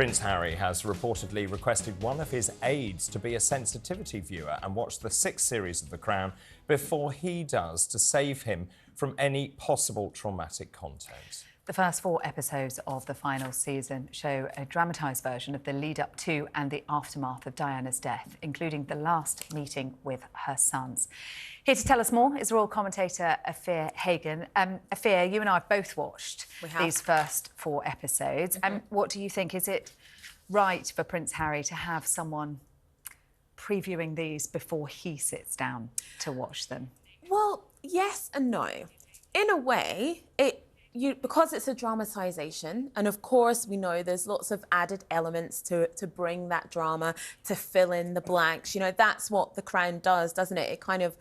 Prince Harry has reportedly requested one of his aides to be a sensitivity viewer and watch the 6th series of The Crown before he does, to save him from any possible traumatic content. The first 4 episodes of the final season show a dramatised version of the lead-up to and the aftermath of Diana's death, including the last meeting with her sons. Here to tell us more is royal commentator Afua Hagan. Afua, you and I have both watched these first 4 episodes. What do you think? Is it right for Prince Harry to have someone previewing these before he sits down to watch them? Well, yes and no. In a way, because it's a dramatisation, and of course we know there's lots of added elements to bring that drama, to fill in the blanks. You know, that's what The Crown does, doesn't it? It kind of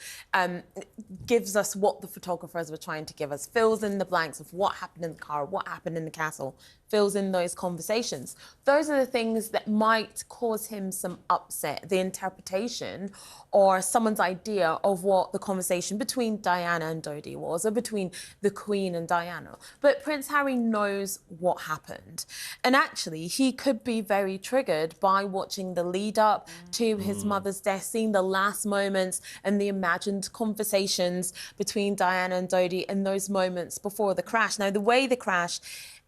gives us what the photographers were trying to give us, fills in the blanks of what happened in the car, what happened in the castle, fills in those conversations. Those are the things that might cause him some upset, the interpretation or someone's idea of what the conversation between Diana and Dodi was, or between the Queen and Diana. But Prince Harry knows what happened. And actually, he could be very triggered by watching the lead up to his mother's death, seeing the last moments and the imagined conversations between Diana and Dodi in those moments before the crash. Now, the way the crash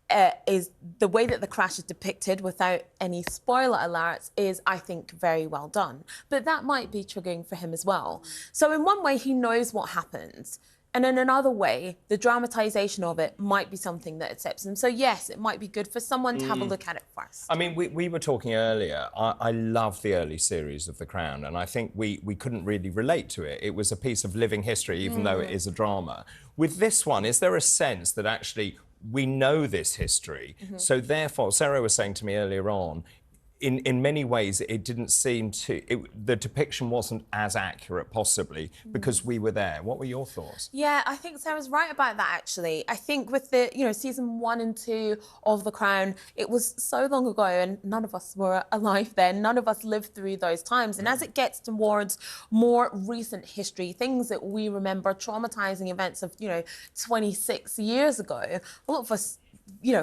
that the crash is depicted without any spoiler alerts is, I think, very well done. But that might be triggering for him as well. So in one way, he knows what happens. And in another way, the dramatisation of it might be something that accepts him. So yes, it might be good for someone to have a look at it first. I mean, we were talking earlier, I love the early series of The Crown, and I think we couldn't really relate to it. It was a piece of living history, even though it is a drama. With this one, is there a sense that actually we know this history, so therefore, Sarah was saying to me earlier on, in many ways, it didn't seem the depiction wasn't as accurate, possibly, because we were there. What were your thoughts? Yeah, I think Sarah's right about that, actually. I think with the, season 1 and 2 of The Crown, it was so long ago and none of us were alive then. None of us lived through those times. And as it gets towards more recent history, things that we remember, traumatising events of, 26 years ago, a lot of us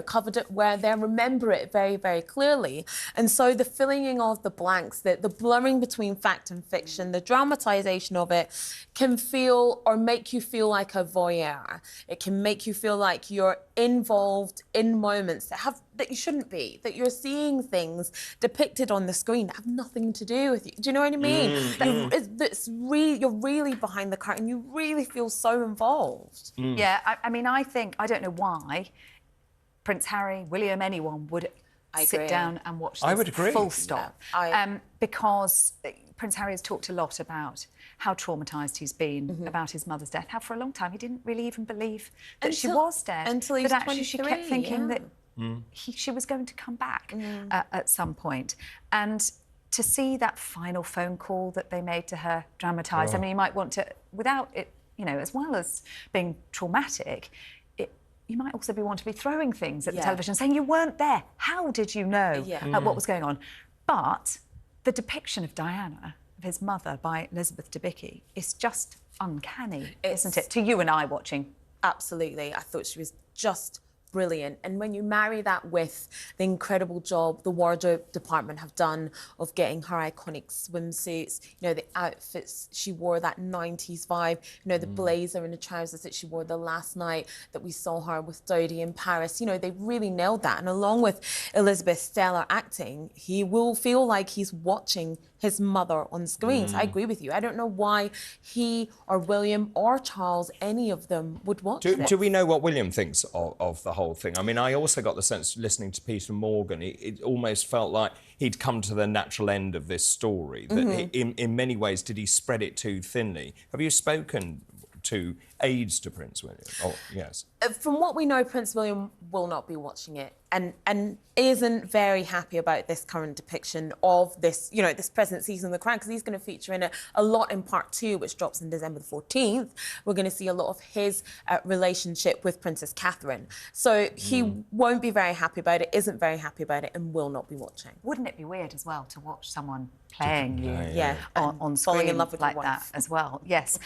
covered it where they remember it very, very clearly. And so the filling in of the blanks, the blurring between fact and fiction, the dramatisation of it can feel or make you feel like a voyeur. It can make you feel like you're involved in moments that you shouldn't be, that you're seeing things depicted on the screen that have nothing to do with you. Do you know what I mean? You're really behind the curtain. You really feel so involved. Yeah, I mean, I don't know why Prince Harry, William, anyone would sit down and watch this. I would agree. Full stop. Yeah. Because Prince Harry has talked a lot about how traumatised he's been about his mother's death, how for a long time he didn't really even believe that she was dead. Until he was 23, actually she kept thinking that she was going to come back at some point. And to see that final phone call that they made to her dramatised, I mean, you might want to, without it, as well as being traumatic, you might also want to be throwing things at the television, saying you weren't there. How did you know what was going on? But the depiction of Diana, of his mother, by Elizabeth Debicki, is just uncanny, isn't it? To you and I watching. Absolutely. I thought she was just brilliant. And when you marry that with the incredible job the wardrobe department have done of getting her iconic swimsuits, the outfits she wore, that 90s vibe, the blazer and the trousers that she wore the last night that we saw her with Dodi in Paris, they really nailed that. And along with Elizabeth's stellar acting, he will feel like he's watching his mother on screen. So I agree with you. I don't know why he or William or Charles, any of them, would watch this. Do we know what William thinks of the whole thing? I mean, I also got the sense, listening to Peter Morgan, it almost felt like he'd come to the natural end of this story, that in many ways, did he spread it too thinly? Have you spoken to aides to Prince William? Oh, yes. From what we know, Prince William will not be watching it and isn't very happy about this current depiction of this, this present season of The Crown, because he's going to feature in it a lot in part 2, which drops on December the 14th. We're going to see a lot of his relationship with Princess Catherine. So he won't be very happy about it, isn't very happy about it, and will not be watching. Wouldn't it be weird as well to watch someone playing you on on screen falling in love with like your wife. that as well? Yes.